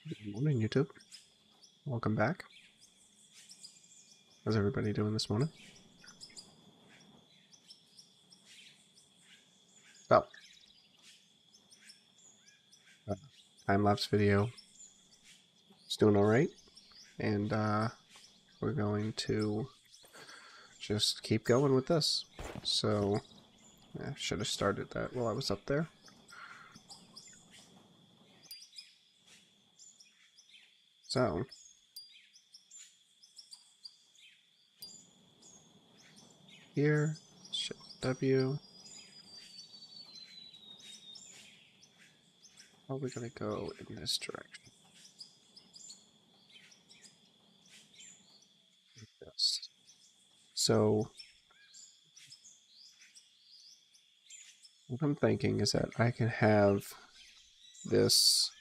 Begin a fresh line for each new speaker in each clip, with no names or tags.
Good morning, YouTube. Welcome back. How's everybody doing this morning? So, time-lapse video is doing alright, and we're going to just keep going with this. So, I should have started that while I was up there. So, here, Shift W. Probably gonna go in this direction. Like this. So, what I'm thinking is that I can have this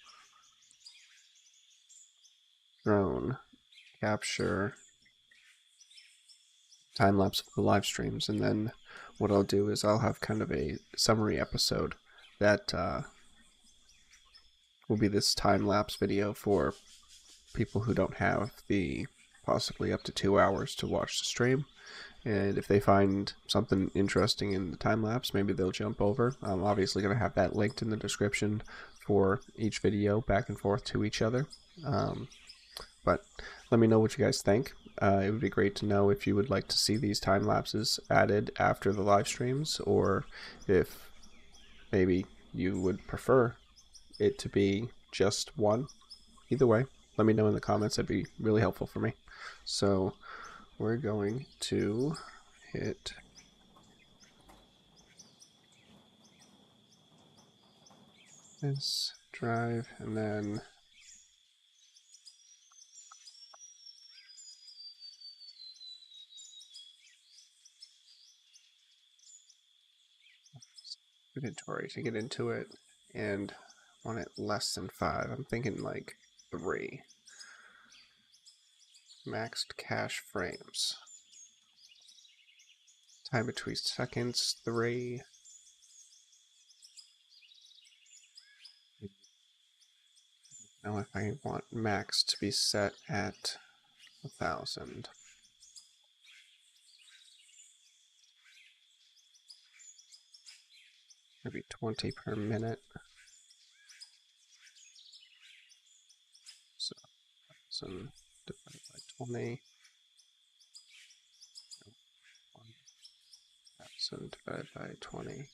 drone capture time-lapse of the live streams, and then what I'll do is I'll have kind of a summary episode that will be this time-lapse video for people who don't have the possibly up to 2 hours to watch the stream. And if they find something interesting in the time-lapse, maybe they'll jump over. I'm obviously going to have that linked in the description for each video, back and forth to each other. But let me know what you guys think. It would be great to know if you would like to see these time lapses added after the live streams, or if maybe you would prefer it to be just one. Either way, let me know in the comments. That'd be really helpful for me. So we're going to hit this drive, and then inventory to get into it, and I want it less than 5. I'm thinking like 3. Maxed cache frames. Time between seconds, 3. Now if I want max to be set at 1,000. Maybe 20 per minute. So 1,000 divided by 20. 1,000 divided by 20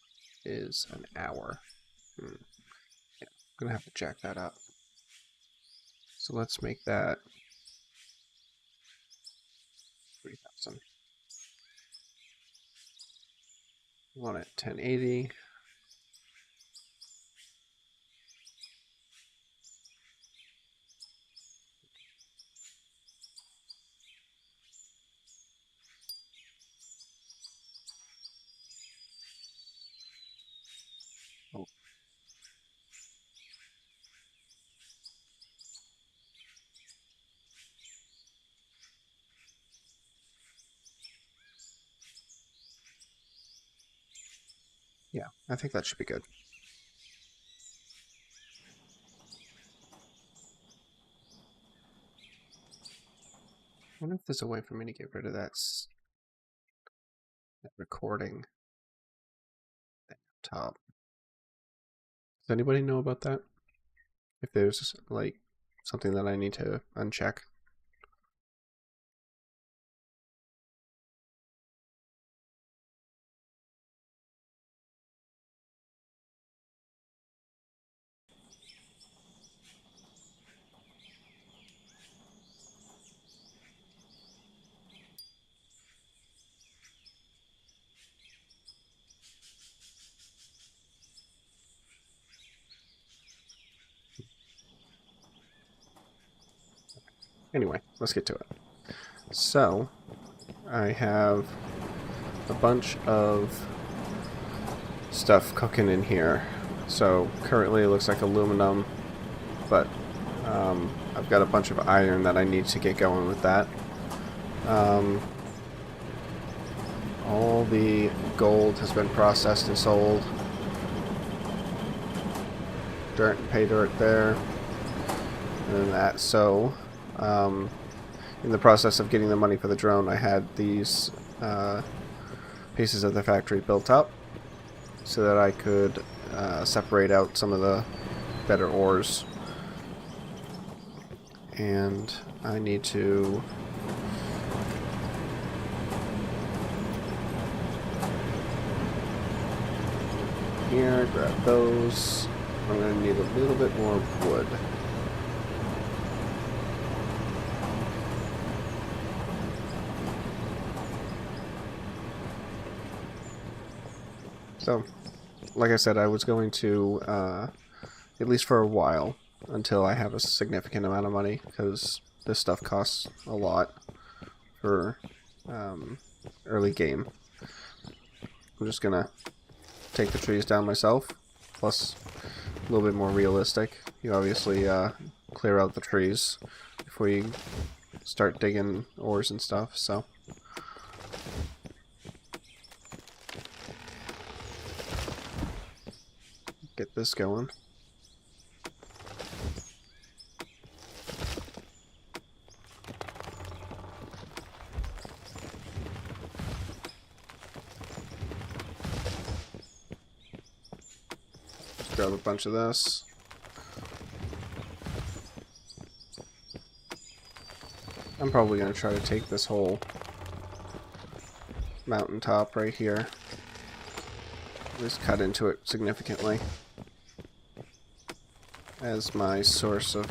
is an hour. Yeah, I'm gonna have to jack that up. So let's make that 3,000. We want it 1080. Oh. Yeah, I think that should be good. I wonder if there's a way for me to get rid of that recording thing up top. Does anybody know about that? If there's like something that I need to uncheck. Anyway, let's get to it. So, I have a bunch of stuff cooking in here. So, currently it looks like aluminum, but I've got a bunch of iron that I need to get going with that. All the gold has been processed and sold. Dirt and pay dirt there. and that. So, in the process of getting the money for the drone, I had these pieces of the factory built up so that I could separate out some of the better ores. And I need to here, grab those. I'm going to need a little bit more wood. So, like I said, I was going to, at least for a while, until I have a significant amount of money, because this stuff costs a lot for early game. I'm just going to take the trees down myself, plus a little bit more realistic. You obviously clear out the trees before you start digging ores and stuff, so... Get this going. Just grab a bunch of this. I'm probably going to try to take this whole mountaintop right here. Just cut into it significantly as my source of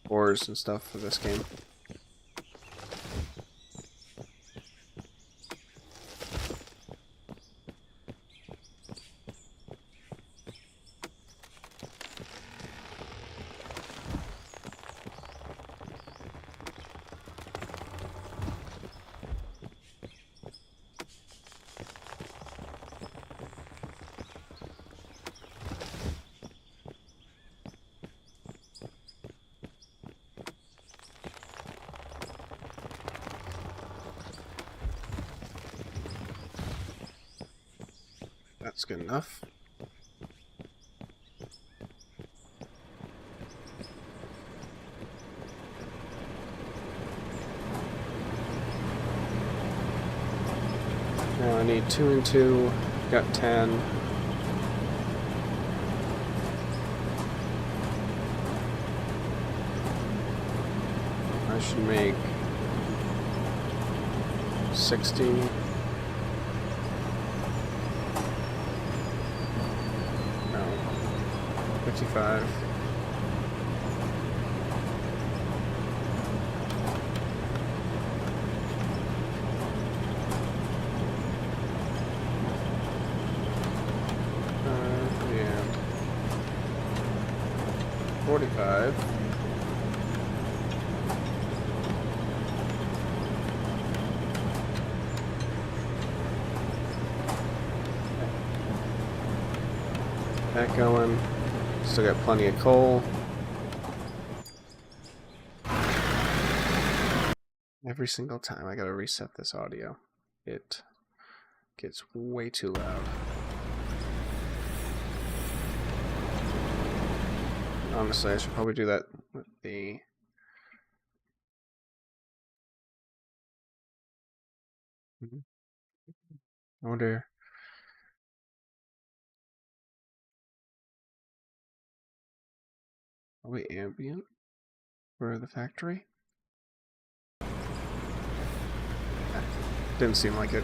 ores and stuff for this game. That's good enough. Now I need 2 and 2, got 10. I should make 60. No, 55. And 45. That going. Still got plenty of coal. Every single time I gotta reset this audio. It gets way too loud. Honestly, I should probably do that with the... I wonder... Are we ambient for the factory? Didn't seem like it.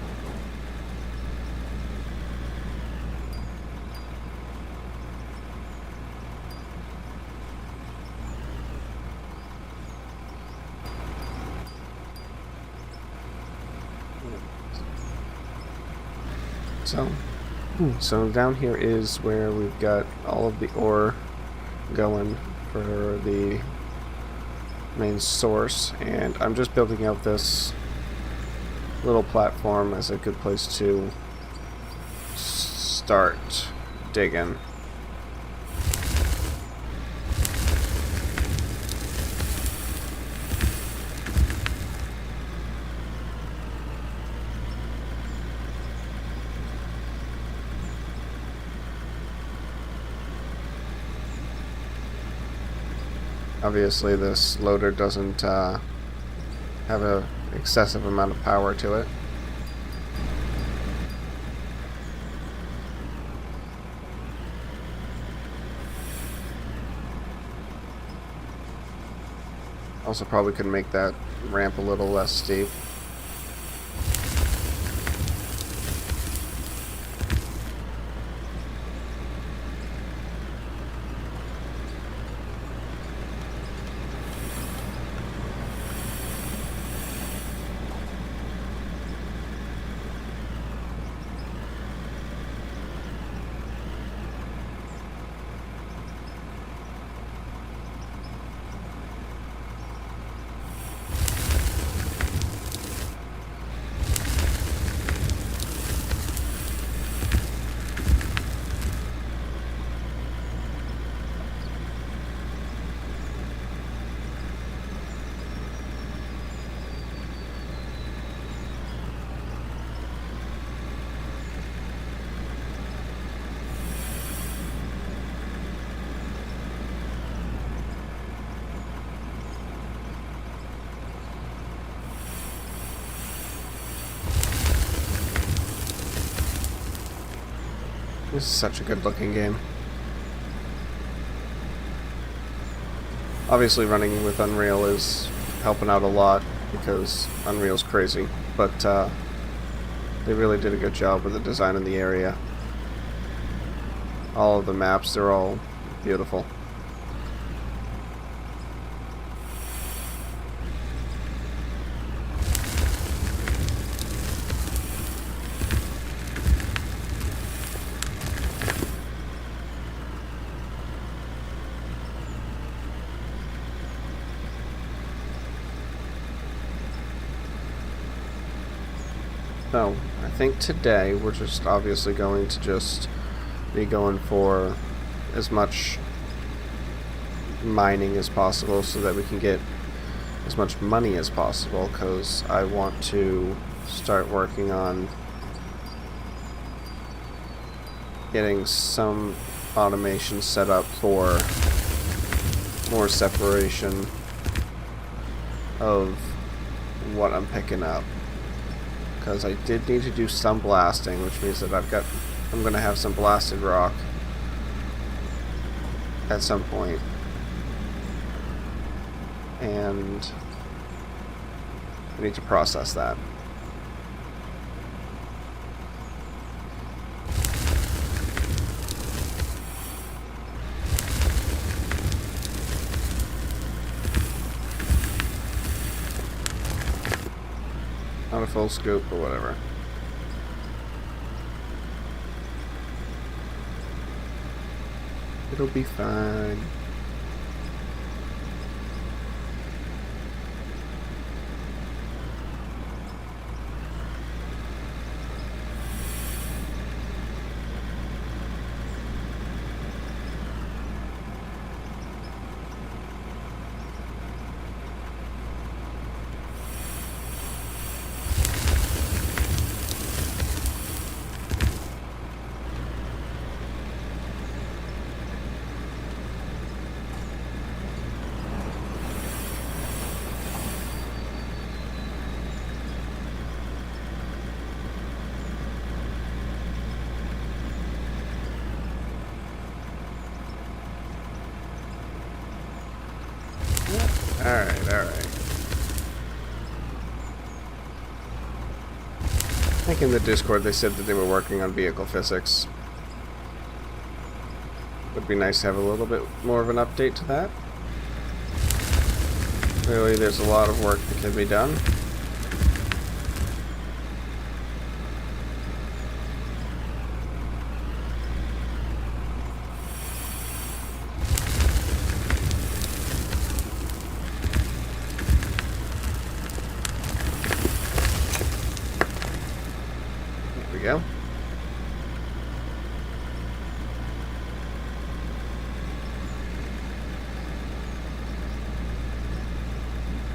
So down here is where we've got all of the ore going for the main source, and I'm just building out this little platform as a good place to start digging. Obviously this loader doesn't have an excessive amount of power to it. Also probably could make that ramp a little less steep. This is such a good looking game. Obviously running with Unreal is helping out a lot because Unreal's crazy, but they really did a good job with the design in the area. All of the maps, they're all beautiful. So, I think today we're just obviously going to just be going for as much mining as possible so that we can get as much money as possible, because I want to start working on getting some automation set up for more separation of what I'm picking up. Because I did need to do some blasting, which means that I'm going to have some blasted rock at some point. And I need to process that. Not a full scoop, but whatever. It'll be fine. Alright. I think in the Discord they said that they were working on vehicle physics. Would be nice to have a little bit more of an update to that. Clearly there's a lot of work that can be done. Go.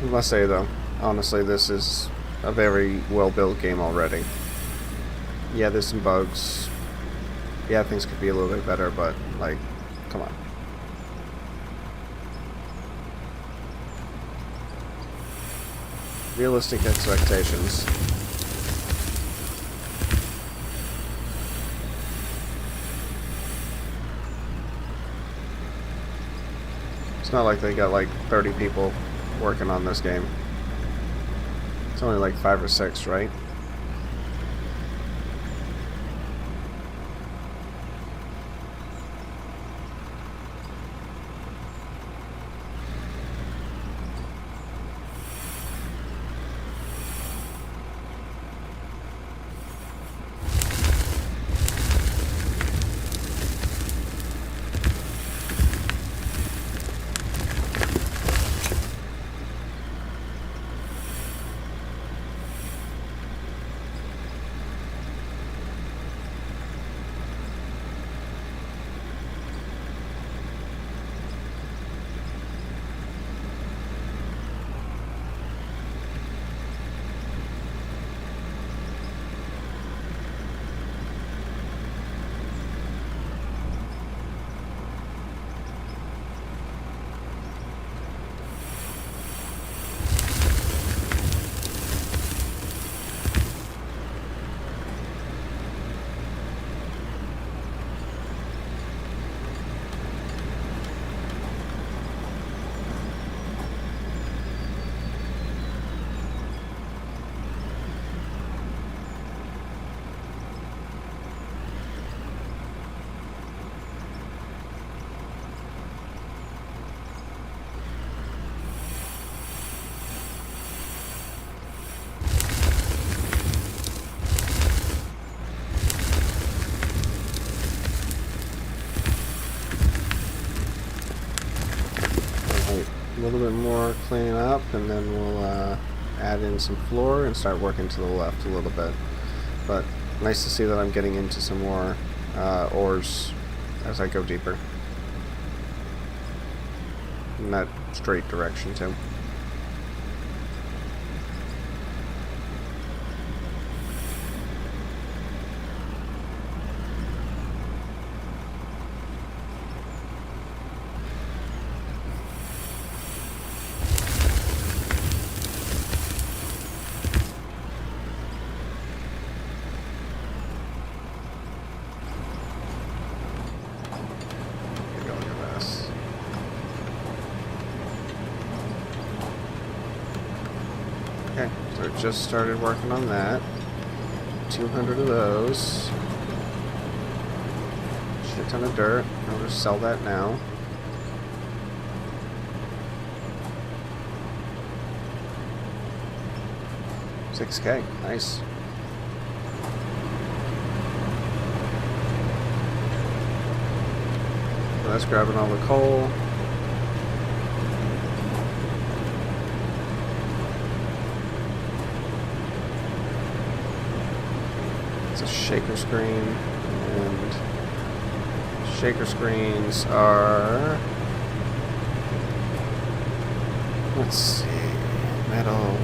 I must say though, honestly, this is a very well-built game already. Yeah, there's some bugs. Yeah, things could be a little bit better, but like, come on. realistic expectations. It's not like they got like 30 people working on this game. It's only like 5 or 6, right? A little bit more cleaning up, and then we'll add in some floor and start working to the left a little bit. But nice to see that I'm getting into some more ores as I go deeper in that straight direction too. Okay, so I just started working on that. 200 of those. Shit ton of dirt. I'll just sell that now. $6K, nice. So that's grabbing all the coal. It's a shaker screen, and shaker screens are, let's see, metal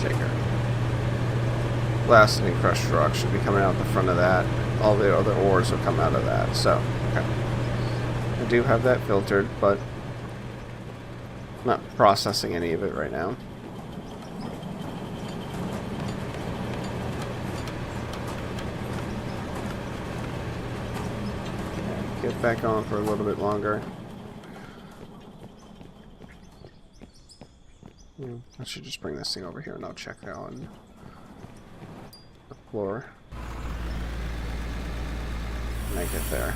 shaker. Blasted and crushed rock should be coming out the front of that. All the other ores will come out of that. So, okay. I do have that filtered, but I'm not processing any of it right now. Get back on for a little bit longer. I should just bring this thing over here and I'll check that on the floor. Make it there.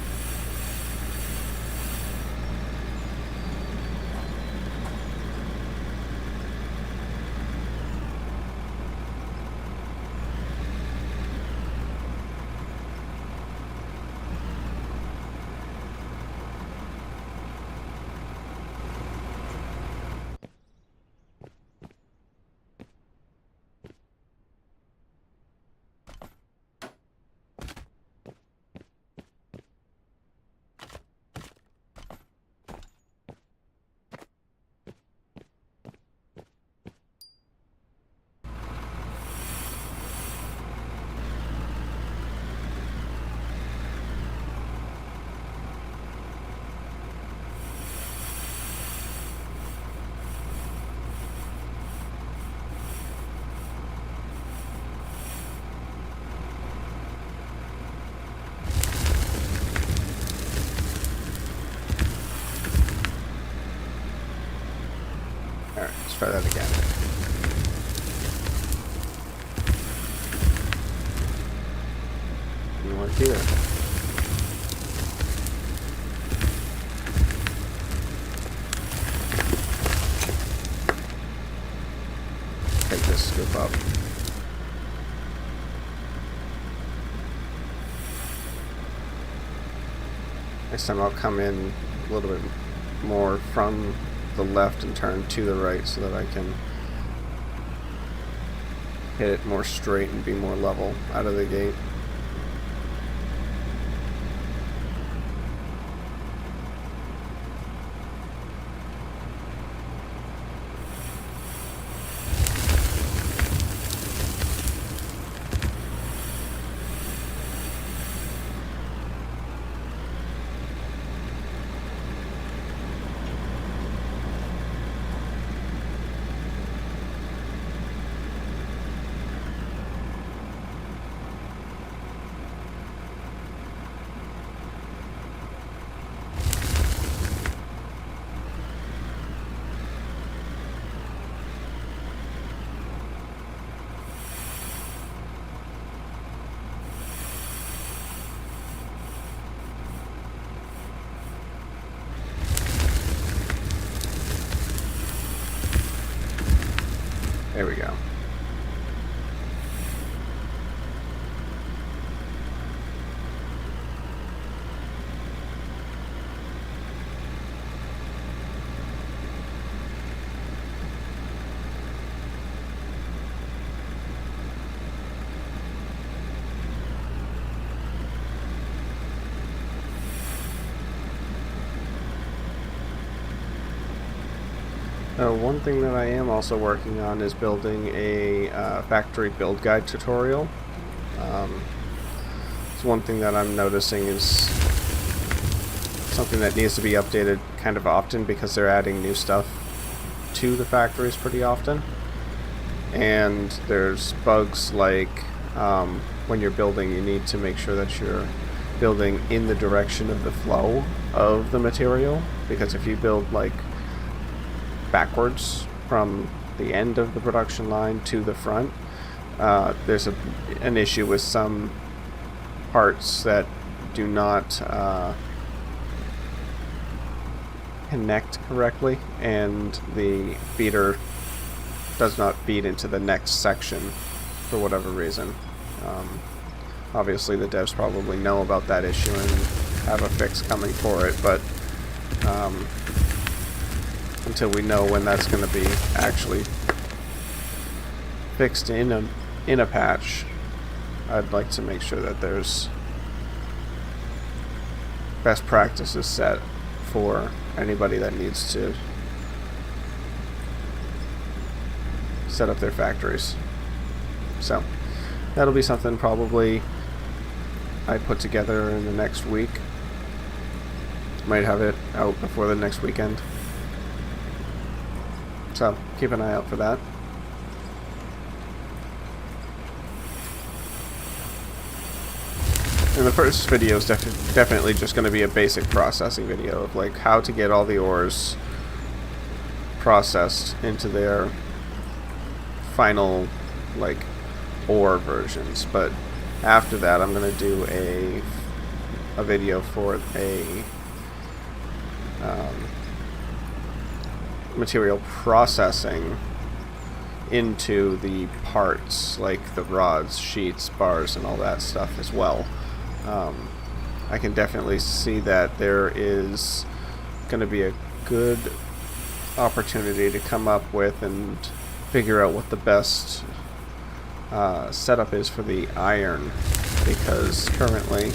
try that again. Didn't work either. Take this scoop up. Next time I'll come in a little bit more from the left and turn to the right so that I can hit it more straight and be more level out of the gate. There we go. One thing that I am also working on is building a factory build guide tutorial. It's one thing that I'm noticing is something that needs to be updated kind of often because they're adding new stuff to the factories pretty often. And there's bugs like when you're building, you need to make sure that you're building in the direction of the flow of the material, because if you build like backwards from the end of the production line to the front, there's an issue with some parts that do not connect correctly, and the feeder does not feed into the next section for whatever reason. Obviously the devs probably know about that issue and have a fix coming for it, but until we know when that's going to be actually fixed in a patch, I'd like to make sure that there's best practices set for anybody that needs to set up their factories. So that'll be something probably I put together in the next week. Might have it out before the next weekend. So keep an eye out for that. And the first video is definitely just going to be a basic processing video of like how to get all the ores processed into their final like ore versions. But after that, I'm going to do a video for a material processing into the parts, like the rods, sheets, bars, and all that stuff as well. I can definitely see that there is going to be a good opportunity to come up with and figure out what the best setup is for the iron, because currently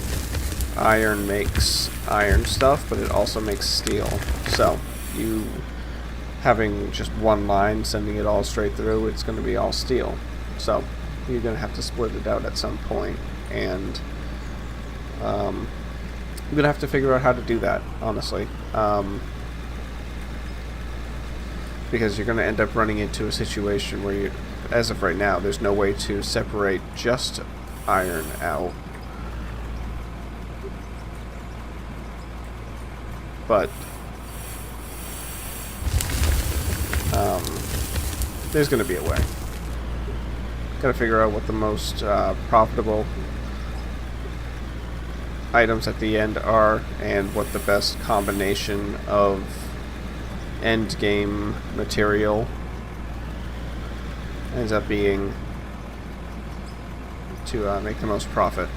iron makes iron stuff, but it also makes steel. So you having just one line sending it all straight through, it's going to be all steel. So you're going to have to split it out at some point, and you're going to have to figure out how to do that, honestly. Because you're going to end up running into a situation where you, as of right now, there's no way to separate just iron out. But there's going to be a way. Got to figure out what the most profitable items at the end are, and what the best combination of end game material ends up being to make the most profit.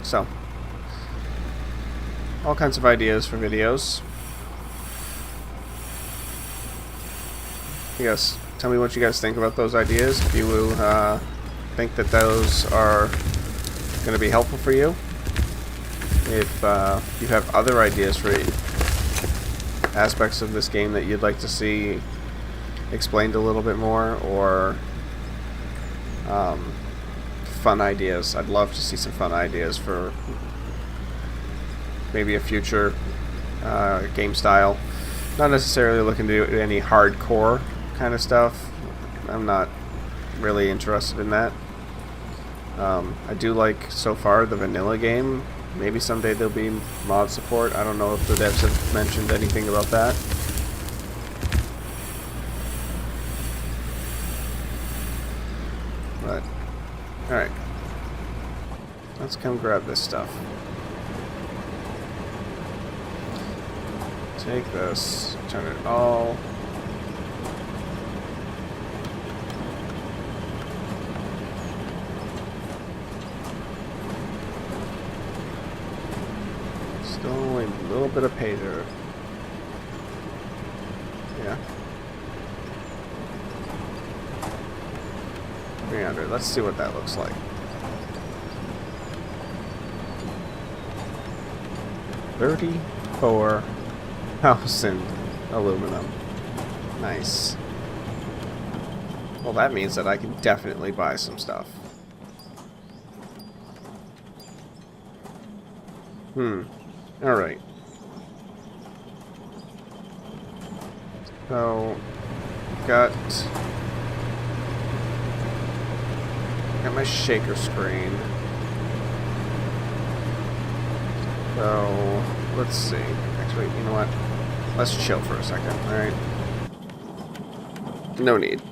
So, all kinds of ideas for videos. You guys, tell me what you guys think about those ideas. If you think that those are going to be helpful for you. If you have other ideas for aspects of this game that you'd like to see explained a little bit more, or fun ideas. I'd love to see some fun ideas for maybe a future game style. Not necessarily looking to do any hardcore kind of stuff. I'm not really interested in that. I do like, so far, the vanilla game. Maybe someday there'll be mod support. I don't know if the devs have mentioned anything about that. But, alright. Let's come grab this stuff. Take this, turn it all. Still only a little bit of pager. Yeah. 300. Let's see what that looks like. $34,000 aluminum. Nice. Well, that means that I can definitely buy some stuff. Alright. So, got my shaker screen. So, let's see. Actually, you know what? Let's chill for a second, alright? No need.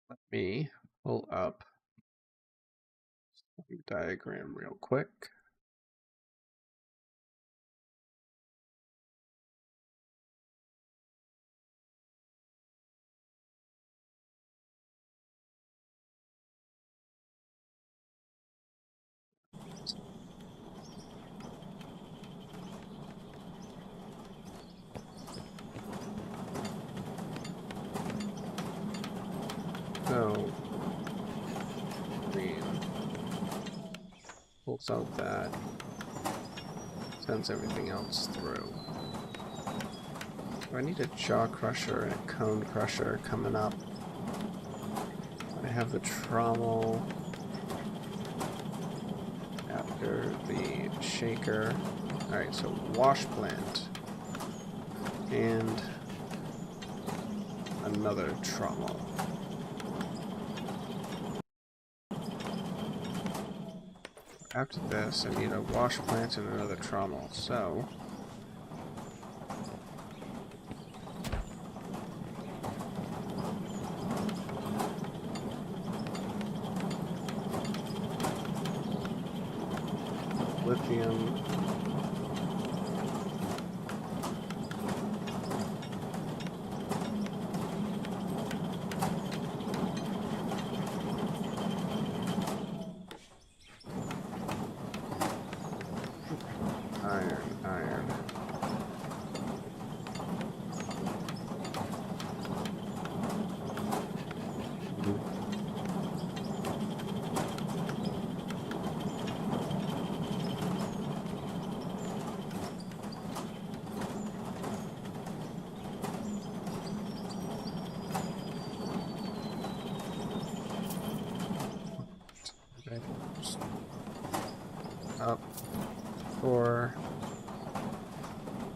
Let me pull up the diagram real quick. So, green pulls out that, sends everything else through. I need a jaw crusher and a cone crusher coming up. I have the trommel after the shaker. Alright, so wash plant and another trommel. After this, I need a wash plant and another trommel, so lithium, iron. Up, 4,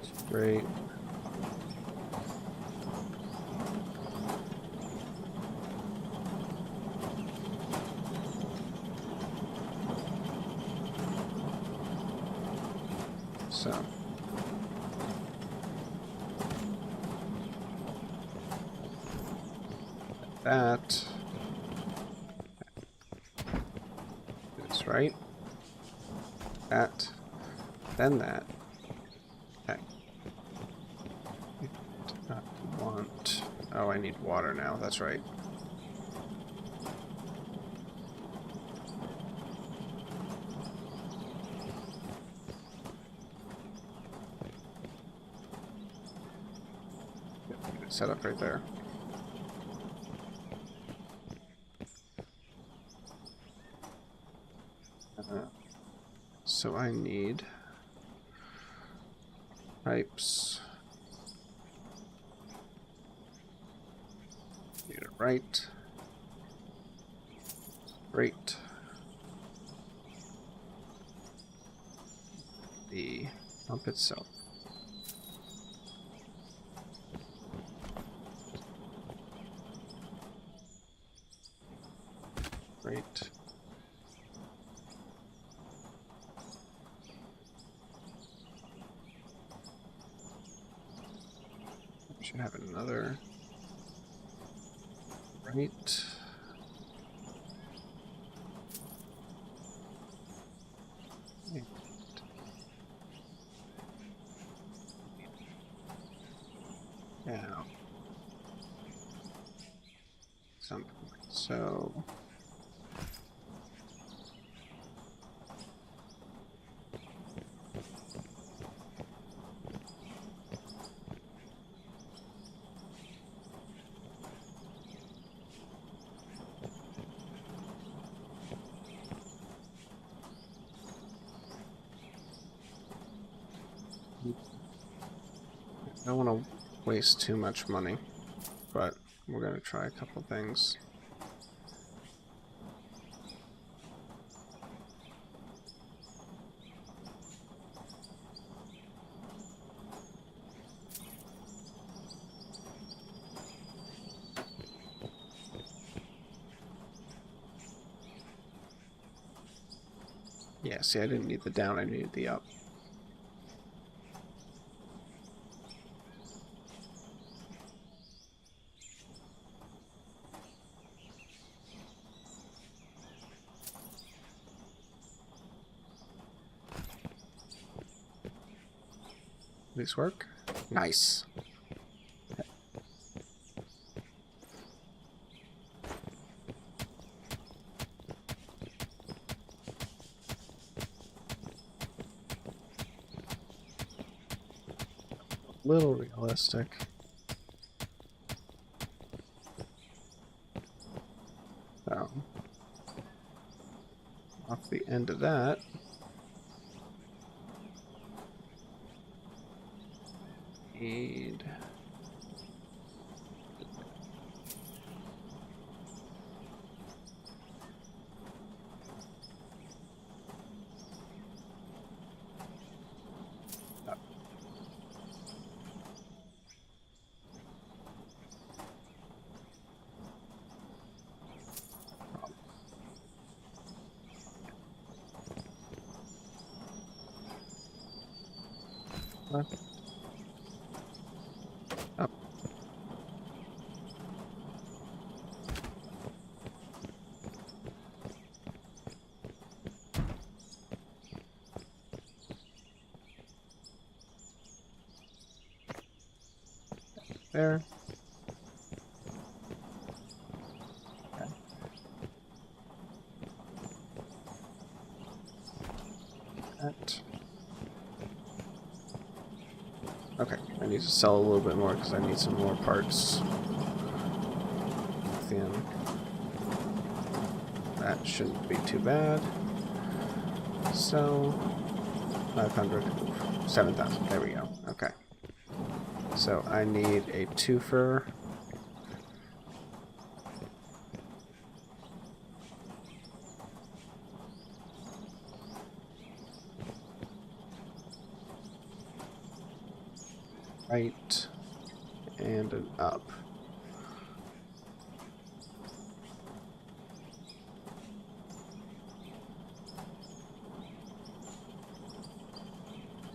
straight. So, that. That's right. That. Then that. Okay. I do not want... Oh, I need water now. That's right. Set up right there. So I need pipes. Need it right. Great. The pump itself. Great. Should have another right. Now, some point. So I don't want to waste too much money, but we're going to try a couple things. Yeah, see, I didn't need the down, I needed the up. These work? Nice. A little realistic. So, off the end of that, need up. Left. Up. There. Okay. That. Okay, I need to sell a little bit more because I need some more parts. Thin. That shouldn't be too bad. So, 500, 7,000. There we go. Okay. So I need a twofer. Right. And an up.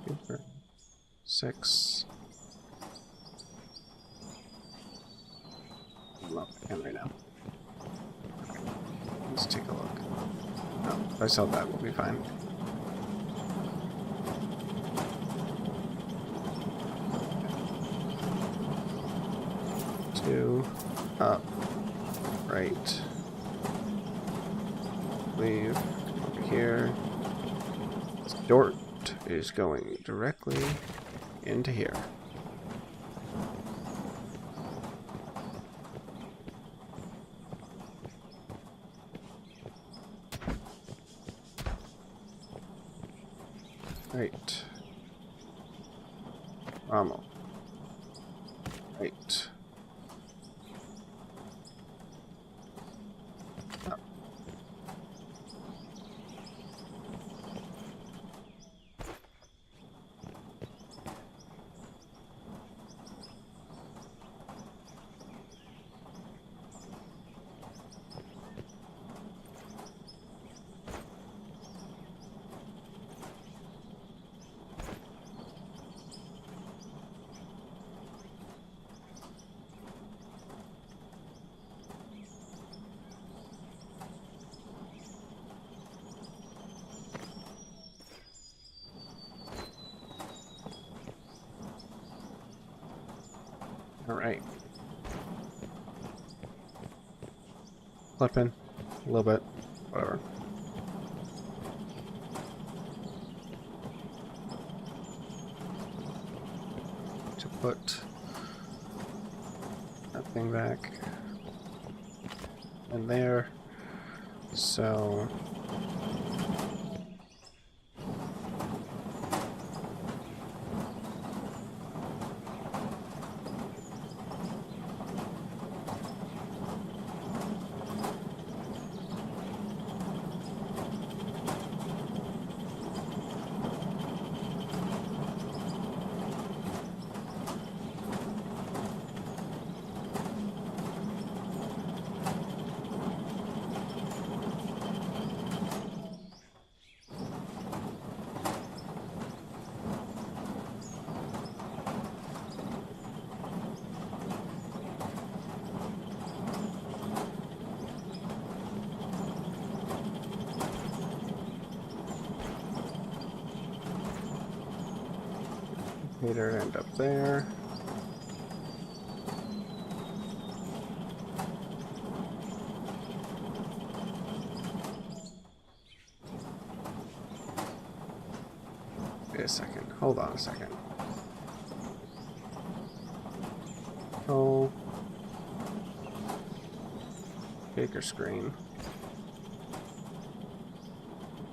Twofer. 6. can right now. Let's take a look. Oh, if I sell that, we'll be fine. Two, up, right, leave, over here. Dort is going directly into here. Right. Rommel. Right. Up. All right. Flipping a little bit, whatever. To put that thing back in there. So Peter end up there. Wait a second. Hold on a second. Oh. Shaker screen.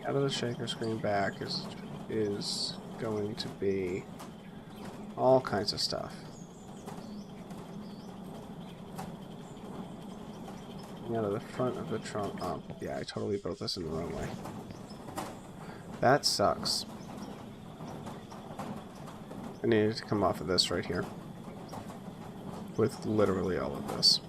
Out of the shaker screen back is going to be all kinds of stuff. Out of the front of the trunk. Oh, yeah, I totally built this in the wrong way. That sucks. I needed to come off of this right here. With literally all of this.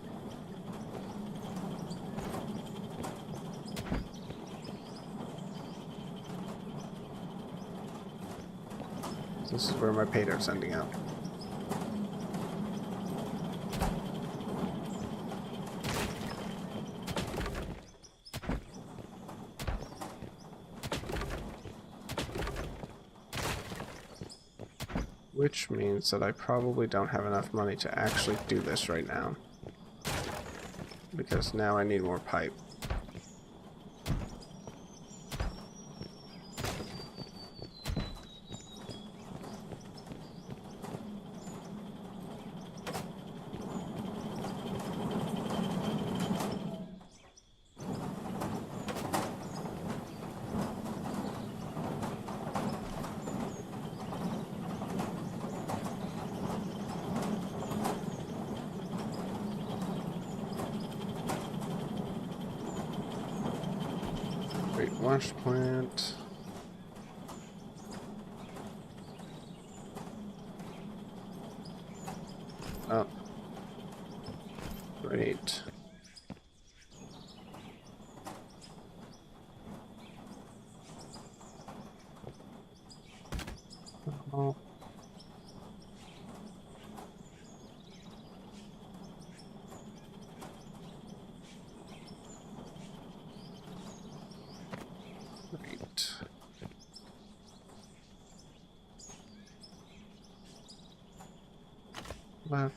This is where my pay dirt's ending out. Which means that I probably don't have enough money to actually do this right now. Because now I need more pipe. Wash plant. Oh. Great. Oh. left.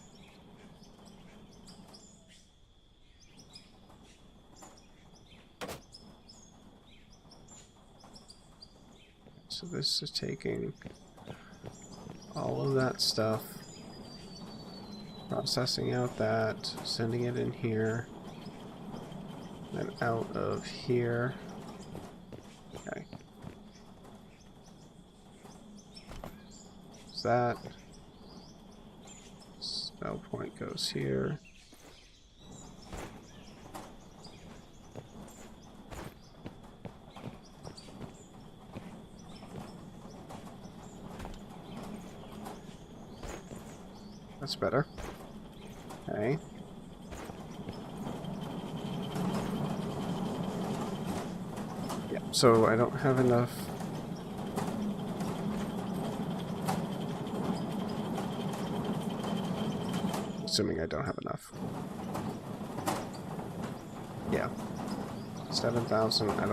So this is taking all of that stuff, processing out that, sending it in here, then out of here. Okay. So that spell point goes here. That's better. Okay. Yeah, so I don't have enough. Assuming I don't have enough. Yeah. 7,000, I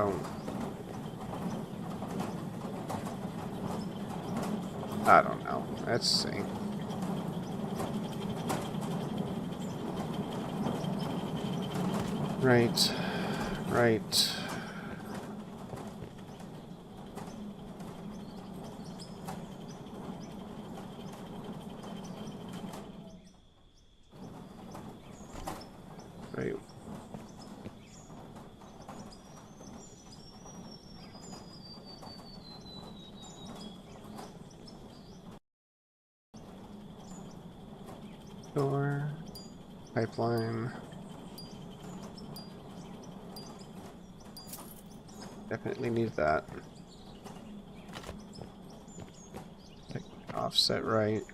don't know. Let's see. Right. Right. Right. Door. Pipeline. Definitely need that. Offset right.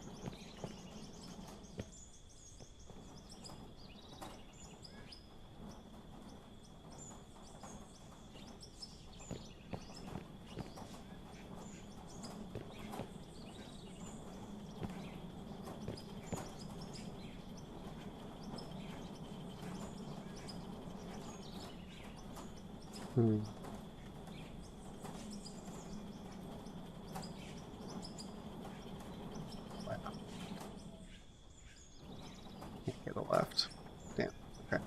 Hmm. Wow. Can't get a left. Damn. Okay.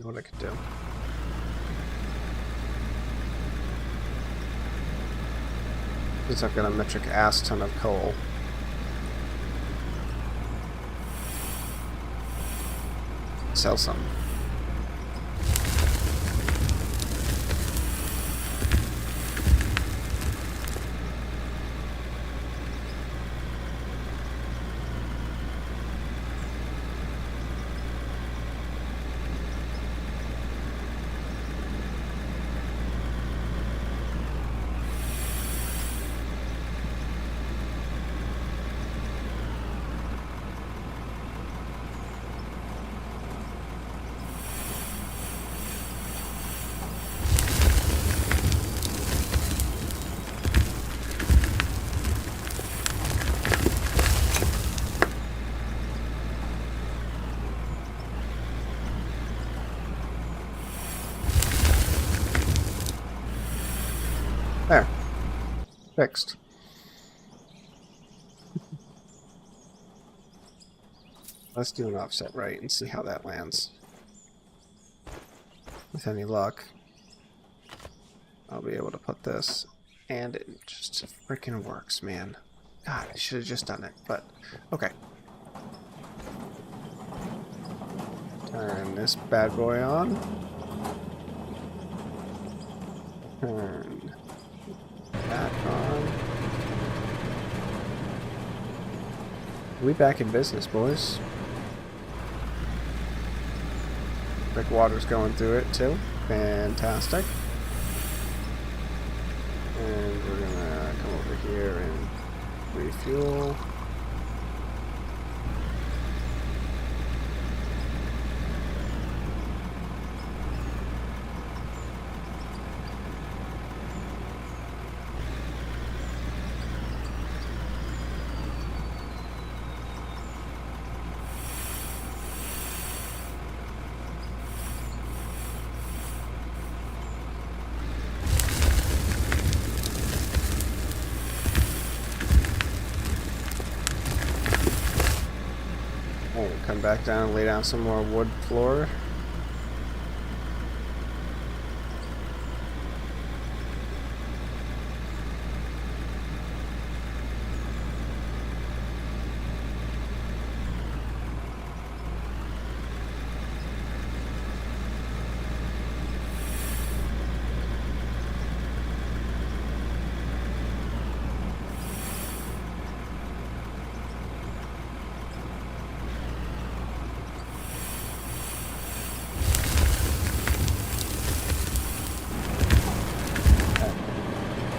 What I could do. Because I've got a metric ass ton of coal. Sell some. There. Fixed. Let's do an offset right and see how that lands. With any luck, I'll be able to put this, and it just freaking works, man. God, I should have just done it, but okay. Turn this bad boy on. Turn that on. We back in business, boys. Like water's going through it too. Fantastic. And we're gonna come over here and refuel. Come back down and lay down some more wood floor.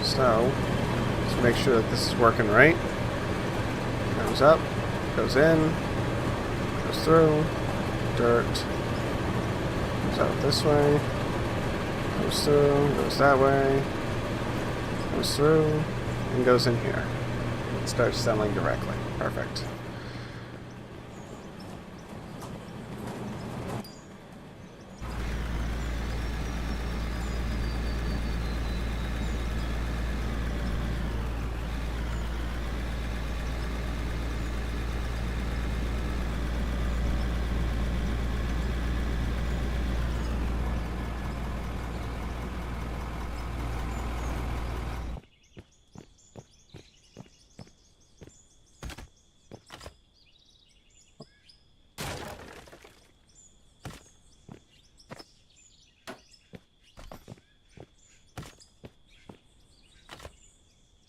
So, let's make sure that this is working right. Comes up, goes in, goes through, dirt, goes out this way, goes through, goes that way, goes through, and goes in here. It starts selling directly. Perfect.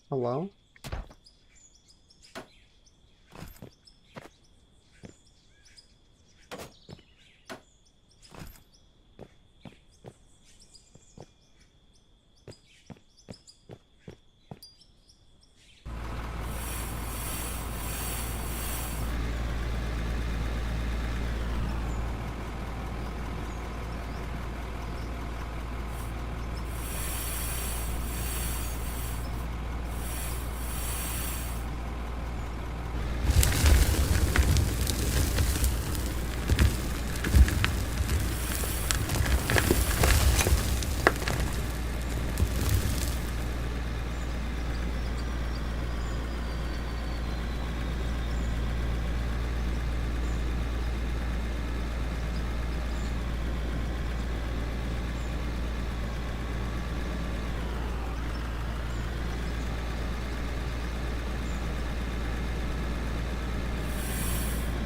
Hello?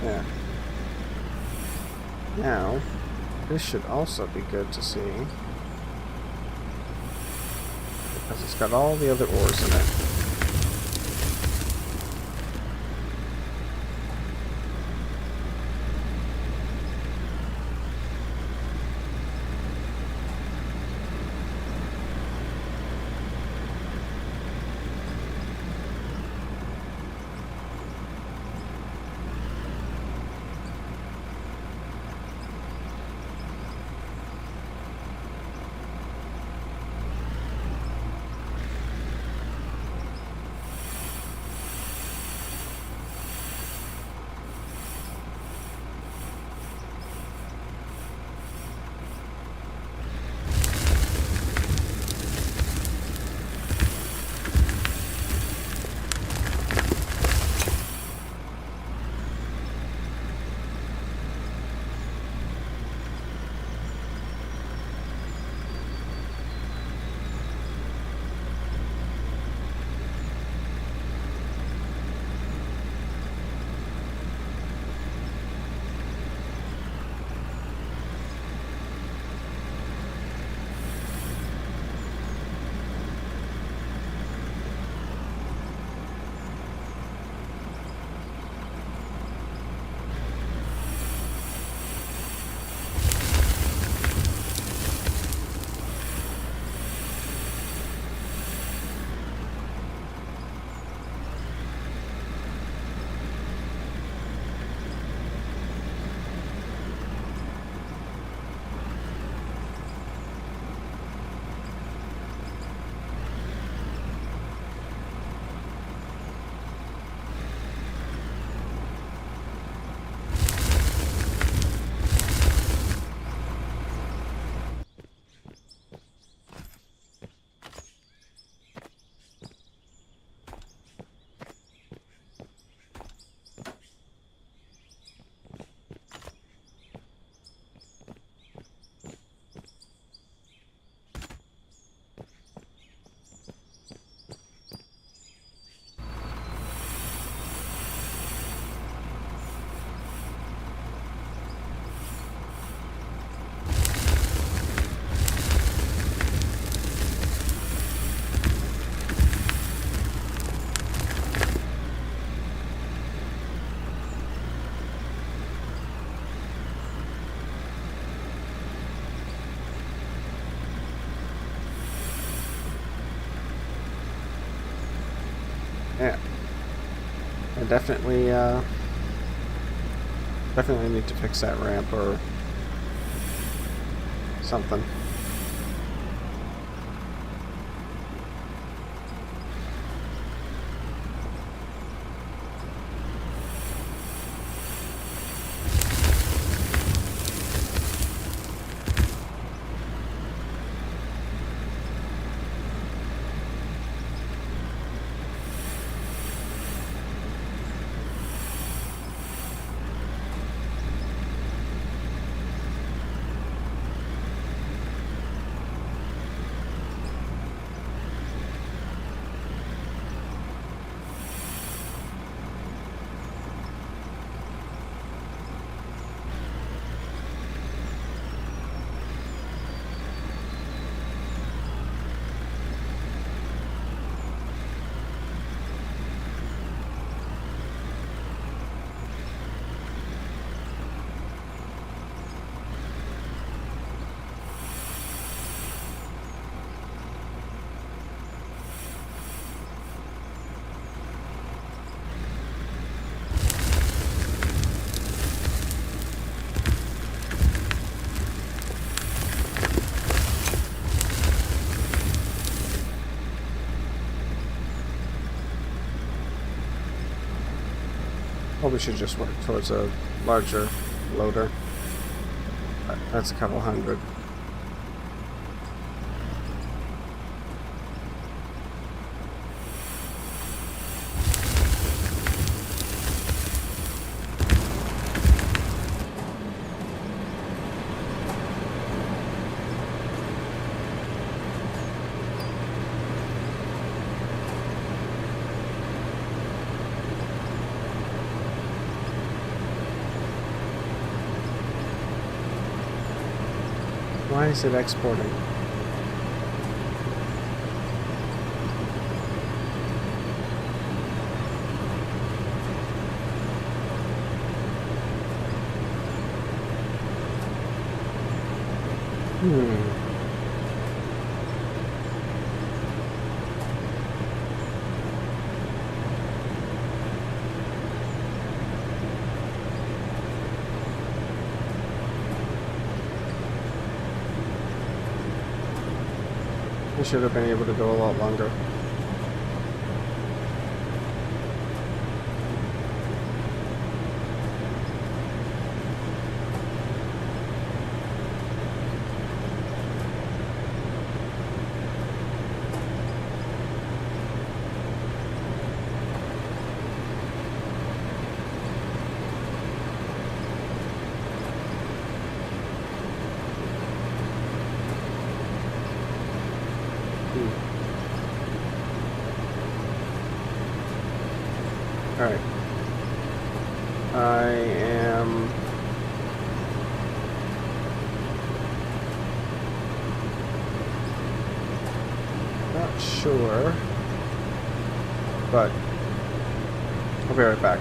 Yeah. Now, this should also be good to see, because it's got all the other ores in it. definitely need to fix that ramp or something. Well, we should just work towards a larger loader. That's a couple hundred. Why is it exporting? We should have been able to go a lot longer. Alright. I am... not sure, but I'll be right back.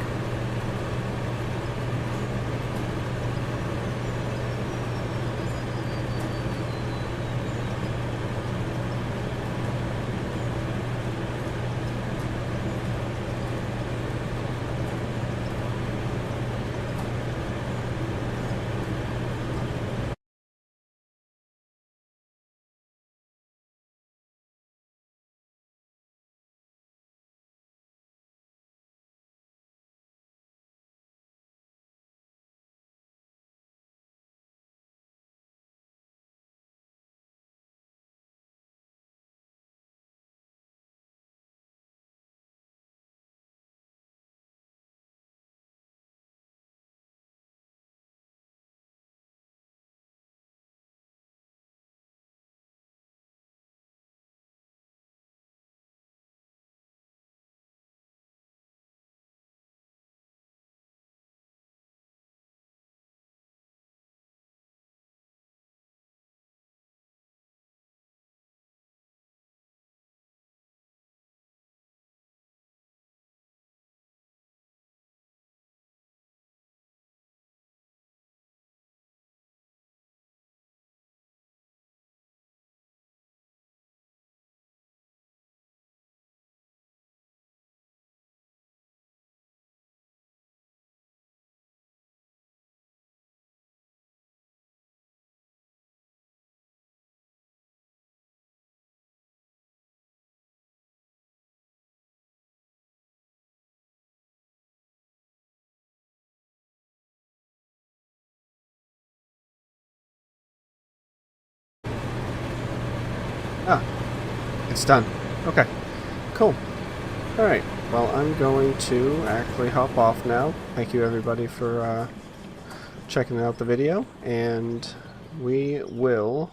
It's done. Okay. Cool. Alright. Well, I'm going to actually hop off now. Thank you everybody for checking out the video, and we will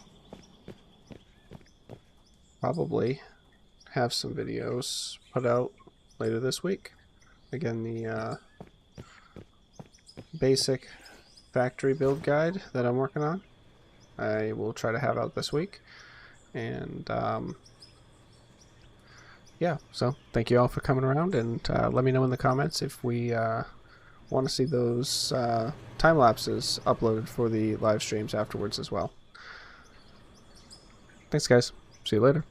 probably have some videos put out later this week. Again, the basic factory build guide that I'm working on, I will try to have out this week. And yeah, so thank you all for coming around, and let me know in the comments if we want to see those time lapses uploaded for the live streams afterwards as well. Thanks guys, see you later.